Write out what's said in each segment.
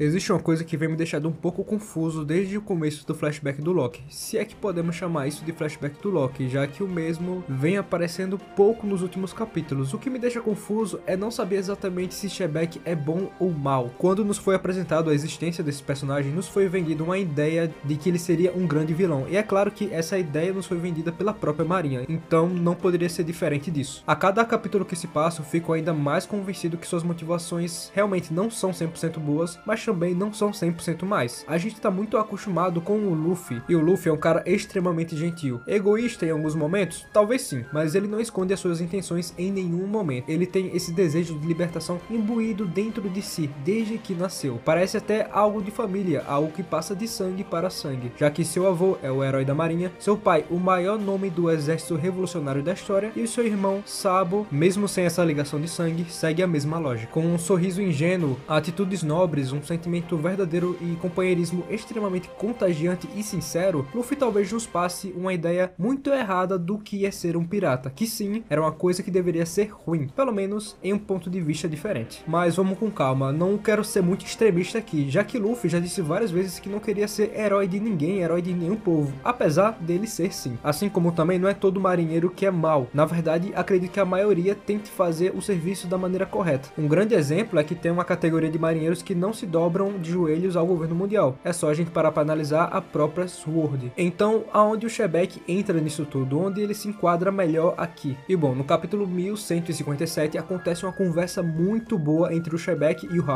Existe uma coisa que vem me deixando um pouco confuso desde o começo do flashback do Loki, se é que podemos chamar isso de flashback do Loki, já que o mesmo vem aparecendo pouco nos últimos capítulos. O que me deixa confuso é não saber exatamente se Shebeck é bom ou mal. Quando nos foi apresentado a existência desse personagem, nos foi vendida uma ideia de que ele seria um grande vilão, e é claro que essa ideia nos foi vendida pela própria Marinha, então não poderia ser diferente disso. A cada capítulo que se passa, eu fico ainda mais convencido que suas motivações realmente não são 100% boas, mas também não são 100% mais. A gente tá muito acostumado com o Luffy, e o Luffy é um cara extremamente gentil. Egoísta em alguns momentos? Talvez sim, mas ele não esconde as suas intenções em nenhum momento. Ele tem esse desejo de libertação imbuído dentro de si, desde que nasceu. Parece até algo de família, algo que passa de sangue para sangue, já que seu avô é o herói da marinha, seu pai o maior nome do exército revolucionário da história, e o seu irmão Sabo, mesmo sem essa ligação de sangue, segue a mesma lógica. Com um sorriso ingênuo, atitudes nobres, um sentimento verdadeiro e companheirismo extremamente contagiante e sincero, Luffy talvez nos passe uma ideia muito errada do que é ser um pirata, que sim, era uma coisa que deveria ser ruim, pelo menos em um ponto de vista diferente. Mas vamos com calma, não quero ser muito extremista aqui, já que Luffy já disse várias vezes que não queria ser herói de ninguém, herói de nenhum povo, apesar dele ser sim. Assim como também não é todo marinheiro que é mau, na verdade acredito que a maioria tente fazer o serviço da maneira correta. Um grande exemplo é que tem uma categoria de marinheiros que não se dobram de joelhos ao governo mundial, é só a gente parar para analisar a própria Sword. Então, aonde o Shebeck entra nisso tudo, onde ele se enquadra melhor aqui? E bom, no capítulo 1157 acontece uma conversa muito boa entre o Shebeck e o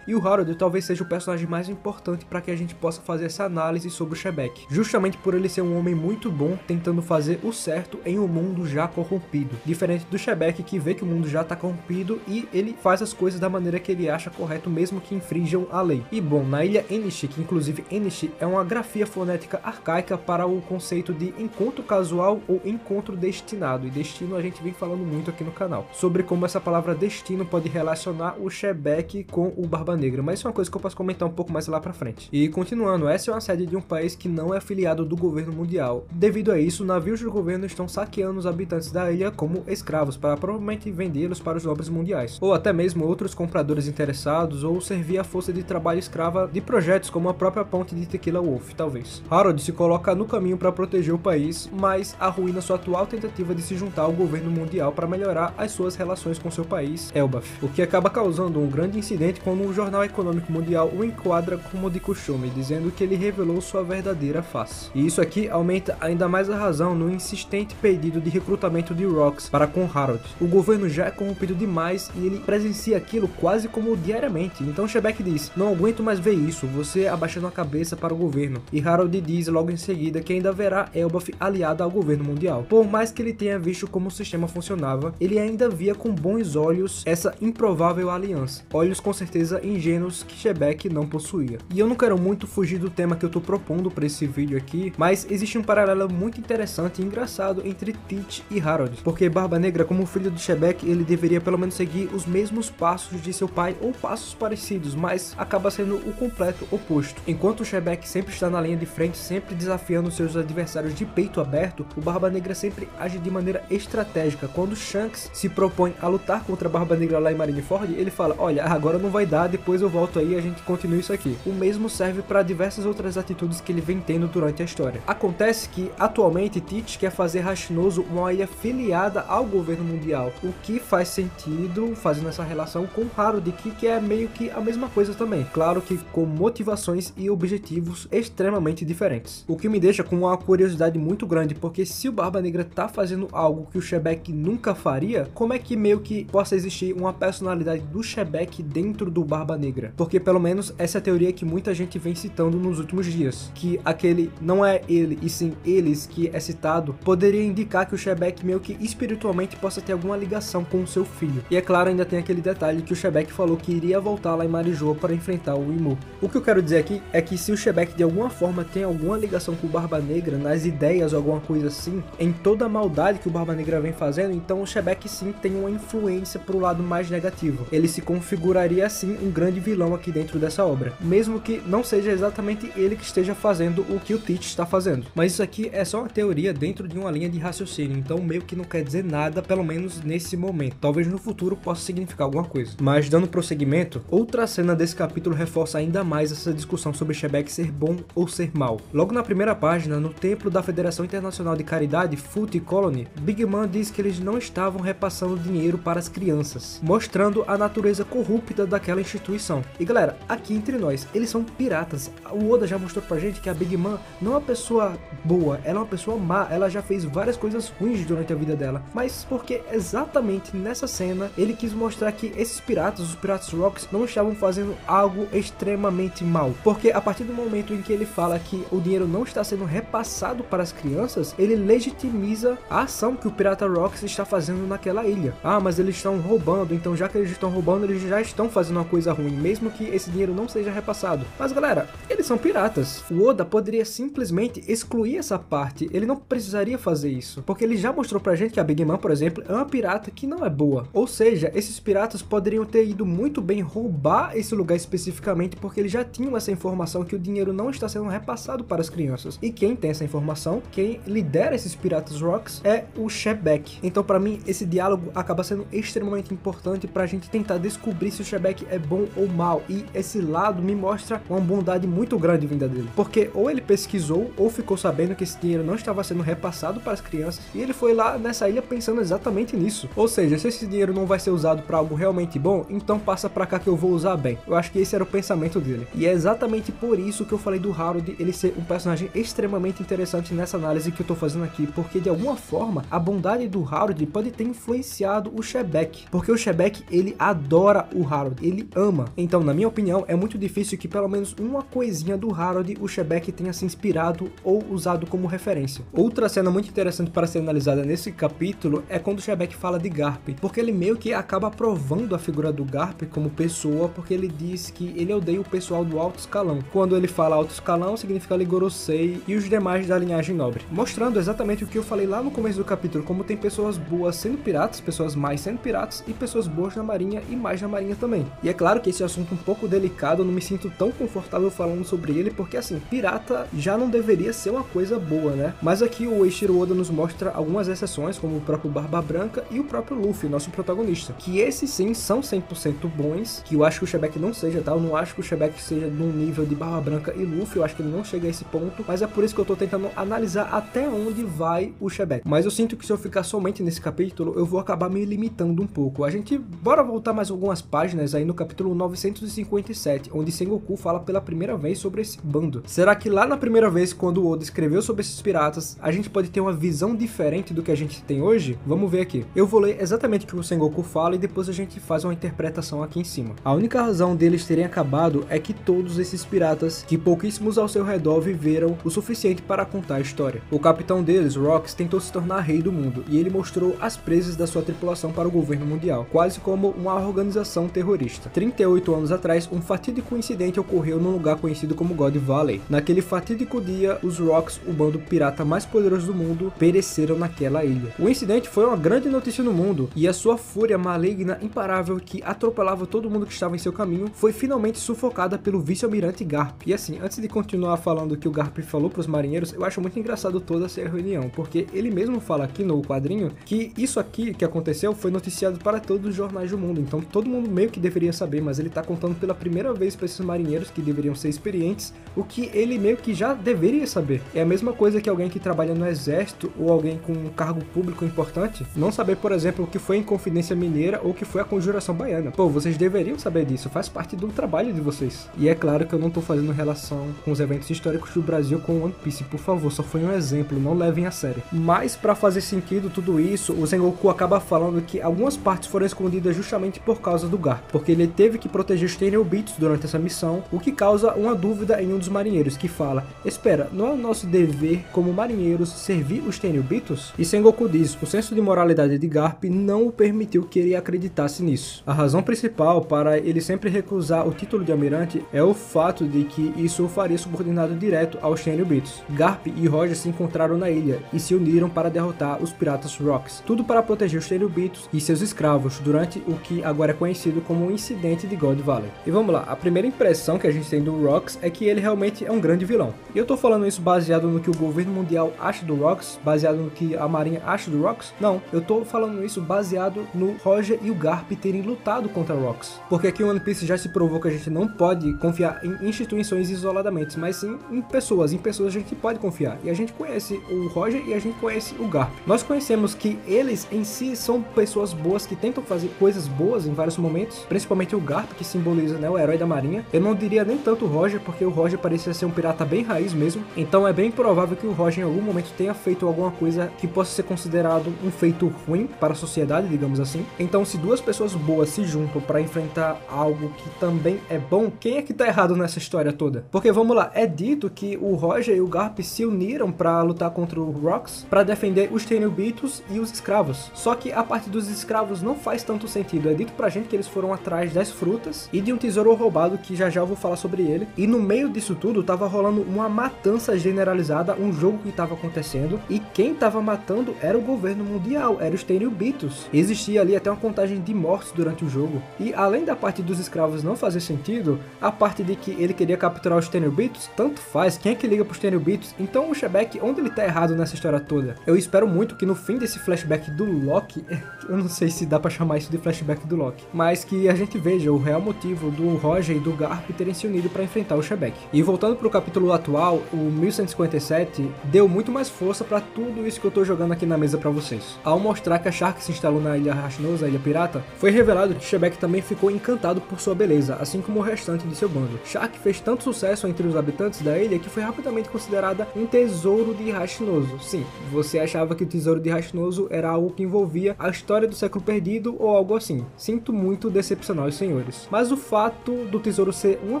Harold talvez seja o personagem mais importante para que a gente possa fazer essa análise sobre o Shebeck, justamente por ele ser um homem muito bom, tentando fazer o certo em um mundo já corrompido, diferente do Shebeck que vê que o mundo já está corrompido e ele faz as coisas da maneira que ele acha correto, mesmo que infringam a lei. E bom, na ilha Enishi, que inclusive Enishi é uma grafia fonética arcaica para o conceito de encontro casual ou encontro destinado, e destino a gente vem falando muito aqui no canal, sobre como essa palavra destino pode relacionar o Shebeck com o Barba Negra, mas isso é uma coisa que eu posso comentar um pouco mais lá pra frente. E continuando, essa é uma sede de um país que não é afiliado do governo mundial. Devido a isso, navios do governo estão saqueando os habitantes da ilha como escravos para provavelmente vendê-los para os nobres mundiais, ou até mesmo outros compradores interessados, ou servir a força de trabalho escrava de projetos como a própria ponte de Tequila Wolf, talvez. Harold se coloca no caminho para proteger o país, mas arruína sua atual tentativa de se juntar ao governo mundial para melhorar as suas relações com seu país, Elbaf, o que acaba causando um grande incidente quando o Jornal Econômico Mundial o enquadra como de costume, dizendo que ele revelou sua verdadeira face. E isso aqui aumenta ainda mais a razão no insistente pedido de recrutamento de Rox para com Harold. O governo já é corrompido demais e ele presencia aquilo quase como diariamente, então Shebeck diz: não aguento mais ver isso, você abaixando a cabeça para o governo, e Harold diz logo em seguida que ainda verá Elbaf aliada ao governo mundial. Por mais que ele tenha visto como o sistema funcionava, ele ainda via com bons olhos essa improvável aliança, olhos com certeza ingênuos que Shebeck não possuía. E eu não quero muito fugir do tema que eu tô propondo para esse vídeo aqui, mas existe um paralelo muito interessante e engraçado entre Teach e Harold, porque Barba Negra, como filho de Shebeck, ele deveria pelo menos seguir os mesmos passos de seu pai ou passos parecidos, mas acaba sendo o completo oposto. Enquanto o Shebeck sempre está na linha de frente, sempre desafiando seus adversários de peito aberto, o Barba Negra sempre age de maneira estratégica. Quando Shanks se propõe a lutar contra a Barba Negra lá em Marineford, ele fala: olha, agora não vai dar, depois eu volto aí e a gente continua isso aqui. O mesmo serve para diversas outras atitudes que ele vem tendo durante a história. Acontece que atualmente Teach quer fazer Hashinozo uma ilha filiada ao governo mundial, o que faz sentido fazendo essa relação com Harold, que é meio que a mesma coisa também, claro que com motivações e objetivos extremamente diferentes. O que me deixa com uma curiosidade muito grande, porque se o Barba Negra tá fazendo algo que o Shebeck nunca faria, como é que meio que possa existir uma personalidade do Shebeck dentro do Barba Negra? Porque pelo menos essa é a teoria que muita gente vem citando nos últimos dias, que aquele não é ele e sim eles que é citado, poderia indicar que o Shebeck meio que espiritualmente possa ter alguma ligação com o seu filho. E é claro, ainda tem aquele detalhe que o Shebeck falou que iria voltar lá em Marijoa para enfrentar o Imu. O que eu quero dizer aqui é que se o Shebeck de alguma forma tem alguma ligação com o Barba Negra, nas ideias ou alguma coisa assim, em toda a maldade que o Barba Negra vem fazendo, então o Shebeck sim tem uma influência pro lado mais negativo. Ele se configuraria assim um grande vilão aqui dentro dessa obra, mesmo que não seja exatamente ele que esteja fazendo o que o Teach está fazendo. Mas isso aqui é só uma teoria dentro de uma linha de raciocínio, então meio que não quer dizer nada, pelo menos nesse momento. Talvez no futuro possa significar alguma coisa. Mas dando prosseguimento, outra cena desse capítulo capítulo reforça ainda mais essa discussão sobre Shebeck ser bom ou ser mal. Logo na primeira página, no templo da Federação Internacional de Caridade, Foot Colony, Big Mom diz que eles não estavam repassando dinheiro para as crianças, mostrando a natureza corrupta daquela instituição. E galera, aqui entre nós, eles são piratas. O Oda já mostrou pra gente que a Big Mom não é uma pessoa boa, ela é uma pessoa má, ela já fez várias coisas ruins durante a vida dela, mas porque exatamente nessa cena ele quis mostrar que esses piratas, os Piratas Rocks, não estavam fazendo algo extremamente mal, porque a partir do momento em que ele fala que o dinheiro não está sendo repassado para as crianças, ele legitimiza a ação que o Pirata Rocks está fazendo naquela ilha. Ah, mas eles estão roubando, então já que eles estão roubando, eles já estão fazendo uma coisa ruim, mesmo que esse dinheiro não seja repassado. Mas galera, eles são piratas. O Oda poderia simplesmente excluir essa parte, ele não precisaria fazer isso, porque ele já mostrou pra gente que a Big Mom, por exemplo, é uma pirata que não é boa. Ou seja, esses piratas poderiam ter ido muito bem roubar esse lugar especificamente, porque eles já tinham essa informação que o dinheiro não está sendo repassado para as crianças. E quem tem essa informação, quem lidera esses Piratas Rocks é o Shebeck. Então pra mim esse diálogo acaba sendo extremamente importante pra gente tentar descobrir se o Shebeck é bom ou mal, e esse lado me mostra uma bondade muito grande vinda dele, porque ou ele pesquisou ou ficou sabendo que esse dinheiro não estava sendo repassado para as crianças e ele foi lá nessa ilha pensando exatamente nisso. Ou seja, se esse dinheiro não vai ser usado para algo realmente bom, então passa pra cá que eu vou usar bem. Eu acho que esse era o pensamento dele, e é exatamente por isso que eu falei do Harold ele ser um personagem extremamente interessante nessa análise que eu tô fazendo aqui, porque de alguma forma a bondade do Harold pode ter influenciado o Shebeck, porque o Shebeck ele adora o Harold, ele ama. Então na minha opinião é muito difícil que pelo menos uma coisinha do Harold o Shebeck tenha se inspirado ou usado como referência. Outra cena muito interessante para ser analisada nesse capítulo é quando o Shebeck fala de Garp, porque ele meio que acaba aprovando a figura do Garp como pessoa, porque ele diz que ele odeia o pessoal do alto escalão. Quando ele fala alto escalão significa Ligorosei e os demais da linhagem nobre, mostrando exatamente o que eu falei lá no começo do capítulo, como tem pessoas boas sendo piratas, pessoas más sendo piratas e pessoas boas na marinha e mais na marinha também. E é claro que esse assunto é um pouco delicado, eu não me sinto tão confortável falando sobre ele, porque assim, pirata já não deveria ser uma coisa boa, né? Mas aqui o Eiichiro Oda nos mostra algumas exceções, como o próprio Barba Branca e o próprio Luffy, nosso protagonista, que esses sim são 100% bons, que eu acho que o Shebeck não seja, tá? Eu não acho que o Shebeck seja num nível de Barba Branca e Luffy, eu acho que ele não chega a esse ponto, mas é por isso que eu tô tentando analisar até onde vai o Shebeck. Mas eu sinto que se eu ficar somente nesse capítulo, eu vou acabar me limitando um pouco. A gente, bora voltar mais algumas páginas aí no capítulo 957, onde Sengoku fala pela primeira vez sobre esse bando. Será que lá na primeira vez, quando o Oda escreveu sobre esses piratas, a gente pode ter uma visão diferente do que a gente tem hoje? Vamos ver aqui. Eu vou ler exatamente o que o Sengoku fala e depois a gente faz uma interpretação aqui em cima. A única razão deles terem acabado é que todos esses piratas, que pouquíssimos ao seu redor viveram o suficiente para contar a história. O capitão deles, Rocks, tentou se tornar rei do mundo e ele mostrou as presas da sua tripulação para o governo mundial, quase como uma organização terrorista. 38 anos atrás, um fatídico incidente ocorreu num lugar conhecido como God Valley. Naquele fatídico dia, os Rocks, o bando pirata mais poderoso do mundo, pereceram naquela ilha. O incidente foi uma grande notícia no mundo e a sua fúria maligna imparável que atropelava todo mundo que estava em seu caminho foi finalmente sufocada pelo vice-almirante Garp. E assim, antes de continuar falando o que o Garp falou para os marinheiros, eu acho muito engraçado toda essa reunião, porque ele mesmo fala aqui no quadrinho que isso aqui que aconteceu foi noticiado para todos os jornais do mundo, então todo mundo meio que deveria saber, mas ele tá contando pela primeira vez para esses marinheiros que deveriam ser experientes, o que ele meio que já deveria saber. É a mesma coisa que alguém que trabalha no exército ou alguém com um cargo público importante não saber, por exemplo, o que foi a Inconfidência Mineira ou o que foi a Conjuração Baiana. Pô, vocês deveriam saber disso, faz parte do trabalho de vocês. E é claro que eu não tô fazendo relação com os eventos históricos do Brasil com One Piece, por favor, só foi um exemplo, não levem a sério. Mas para fazer sentido tudo isso, o Sengoku acaba falando que algumas partes foram escondidas justamente por causa do Garp, porque ele teve que proteger os Tenryubitos durante essa missão, o que causa uma dúvida em um dos marinheiros, que fala: espera, não é o nosso dever como marinheiros servir os Tenryubitos? E Sengoku diz: o senso de moralidade de Garp não o permitiu que ele acreditasse nisso. A razão principal para ele sempre recusar o título de almirante é o fato de que isso o faria subordinado direto aos Tenryubitos. Garp e Roger se encontraram na ilha e se uniram para derrotar os Piratas Rocks, tudo para proteger os Tenryubitos e seus escravos durante o que agora é conhecido como o incidente de God Valley. E vamos lá, a primeira impressão que a gente tem do Rocks é que ele realmente é um grande vilão. E eu tô falando isso baseado no que o governo mundial acha do Rocks, baseado no que a marinha acha do Rocks? Não, eu tô falando isso baseado no Roger e o Garp terem lutado contra Rocks. Porque aqui o One Piece já se provou provou que a gente não pode confiar em instituições isoladamente, mas sim em pessoas. Em pessoas a gente pode confiar. E a gente conhece o Roger e a gente conhece o Garp. Nós conhecemos que eles em si são pessoas boas que tentam fazer coisas boas em vários momentos, principalmente o Garp, que simboliza, né, o herói da marinha. Eu não diria nem tanto o Roger, porque o Roger parecia ser um pirata bem raiz mesmo, então é bem provável que o Roger em algum momento tenha feito alguma coisa que possa ser considerado um feito ruim para a sociedade, digamos assim. Então, se duas pessoas boas se juntam para enfrentar algo que também é bom, quem é que tá errado nessa história toda? Porque vamos lá, é dito que o Roger e o Garp se uniram para lutar contra o Rox, para defender os Tenryubitos e os escravos. Só que a parte dos escravos não faz tanto sentido. É dito pra gente que eles foram atrás das frutas e de um tesouro roubado, que já eu vou falar sobre ele. E no meio disso tudo tava rolando uma matança generalizada, um jogo que tava acontecendo, e quem tava matando era o governo mundial, era os Tenryubitos. Existia ali até uma contagem de mortes durante o jogo. E além da parte dos escravos não fazer sentido, a parte de que ele queria capturar os Tenryubitos, tanto faz, quem é que liga pros Tenryubitos? Então o Shebek, onde ele tá errado nessa história toda? Eu espero muito que no fim desse flashback do Loki, eu não sei se dá pra chamar isso de flashback do Loki, mas que a gente veja o real motivo do Roger e do Garp terem se unido para enfrentar o Shebek. E voltando pro capítulo atual, o 1157 deu muito mais força para tudo isso que eu tô jogando aqui na mesa para vocês. Ao mostrar que a Shark se instalou na Ilha Rashnosa, a Ilha Pirata, foi revelado que Shebek também ficou encantado por sua beleza, assim como o restante de seu bando. Shark fez tanto sucesso entre os habitantes da ilha que foi rapidamente considerada um tesouro de Rashnoso. Sim, você achava que o tesouro de Rashnoso era algo que envolvia a história do século perdido ou algo assim. Sinto muito decepcionar os senhores. Mas o fato do tesouro ser uma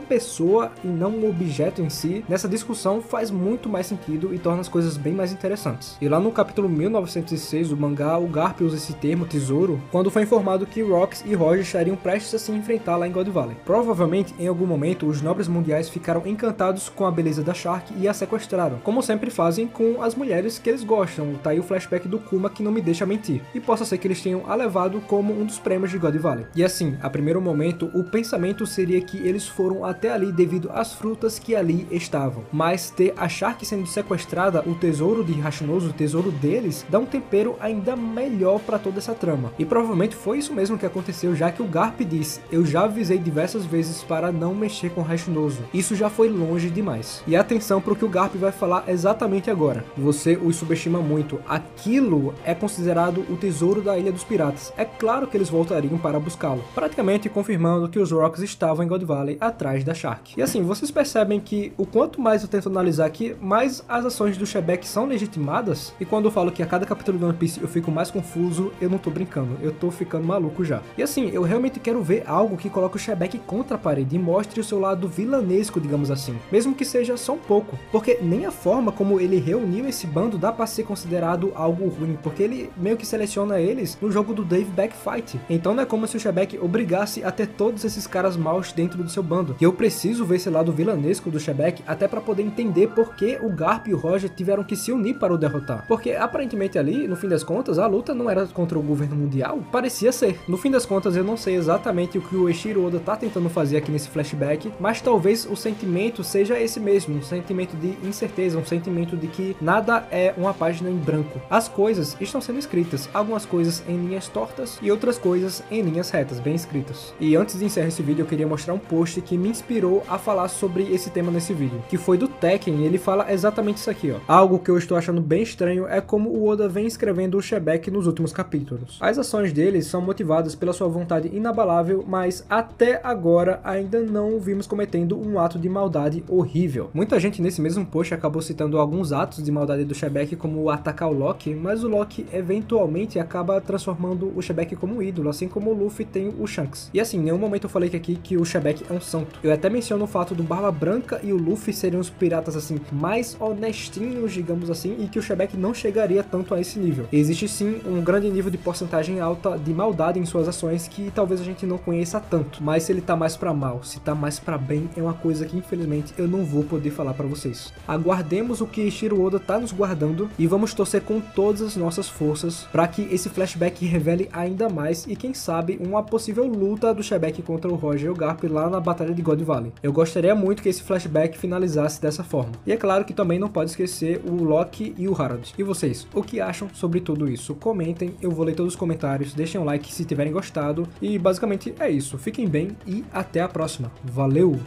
pessoa e não um objeto em si, nessa discussão faz muito mais sentido e torna as coisas bem mais interessantes. E lá no capítulo 1906 do mangá, o Garp usa esse termo, tesouro, quando foi informado que Rox e Roger estariam prestes a se enfrentar lá em God Valley. Provavelmente, em algum momento, os nobres mundiais ficaram encantados com a beleza da Shark e a sequestraram, como sempre fazem com as mulheres que eles gostam. Tá aí o flashback do Kuma que não me deixa mentir. E possa ser que eles tenham a levado como um dos prêmios de God Valley. E assim, a primeiro momento, o pensamento seria que eles foram até ali devido às frutas que ali estavam. Mas ter a Shark sendo sequestrada, o tesouro de Rashnoso, o tesouro deles, dá um tempero ainda melhor para toda essa trama. E provavelmente foi isso mesmo que aconteceu, já que o Garp disse: eu já avisei diversas vezes para não mexer com Rashnoso. Isso já foi longe demais. E atenção para o que o Garp vai falar exatamente agora. Você os subestima muito. Aquilo é considerado o tesouro da Ilha dos Piratas. É claro que eles voltariam para buscá-lo, praticamente confirmando que os Rox estavam em God Valley atrás da Shark. E assim, vocês percebem que o quanto mais eu tento analisar aqui, mais as ações do Shebek são legitimadas. E quando eu falo que a cada capítulo do One Piece eu fico mais confuso, eu não tô brincando, eu tô ficando maluco já. E assim, eu realmente quero ver algo que coloque o Shebek contra a parede e mostre o seu lado vilanesco, digamos assim, mesmo que seja só um pouco, porque nem a forma como ele reuniu esse bando dá pra ser considerado algo ruim, porque ele meio que seleciona eles no jogo do Dave Backfight. Então não é como se o Shebek obrigasse a ter todos esses caras maus dentro do seu bando. E eu preciso ver esse lado vilanesco do Shebek até pra poder entender por que o Garp e o Roger tiveram que se unir para o derrotar. Porque aparentemente ali, no fim das contas, a luta não era contra o governo mundial, parecia ser. No fim das contas, eu não sei exatamente o que o Eiichiro Oda tá tentando fazer aqui nesse flashback, mas talvez o sentimento seja esse mesmo, um sentimento de incerteza, um sentimento de que nada é uma página em branco. As coisas estão sendo escritas, algumas coisas em linhas tortas e outras coisas em linhas retas, bem escritas. E antes de encerrar esse vídeo, eu queria mostrar um post que me inspirou a falar sobre esse tema nesse vídeo, que foi do Tekken, e ele fala exatamente isso aqui, ó. Algo que eu estou achando bem estranho é como o Oda vem escrevendo o Shebek nos últimos capítulos. As ações dele são motivadas pela sua vontade inabalável, mas até agora ainda não o vimos cometendo um ato de maldade horrível. Muita gente nesse mesmo post acabou citando alguns atos de maldade do Shebek, como atacar o Loki, mas o Loki eventualmente acaba transformando o Shebek como um ídolo, assim como o Luffy tem o Shanks. E assim, em nenhum momento eu falei aqui que o Shebek é um santo. Eu até menciono o fato do Barba Branca e o Luffy seriam os piratas assim mais honestinhos, digamos assim, e que o Shebek não chegaria tanto a esse nível. Existe sim um grande nível de porcentagem alta de maldade em suas ações que talvez a gente não conheça tanto, mas se ele tá mais pra mal, se tá mais pra bem, é uma coisa que infelizmente eu não vou poder falar pra vocês. Aguardemos o que Eiichiro Oda tá nos guardando e vamos torcer com todas as nossas forças para que esse flashback revele ainda mais e quem sabe uma possível luta do Shebek contra o Roger e o Garp lá na batalha de God Valley. Eu gostaria muito que esse flashback finalizasse dessa forma. E é claro que também não pode esquecer o Loki e o Harold. E vocês, o que acham sobre tudo isso? Comentem, eu vou ler todos os comentários, deixem um like se tiverem gostado e basicamente é isso. Fiquem bem e e até a próxima. Valeu!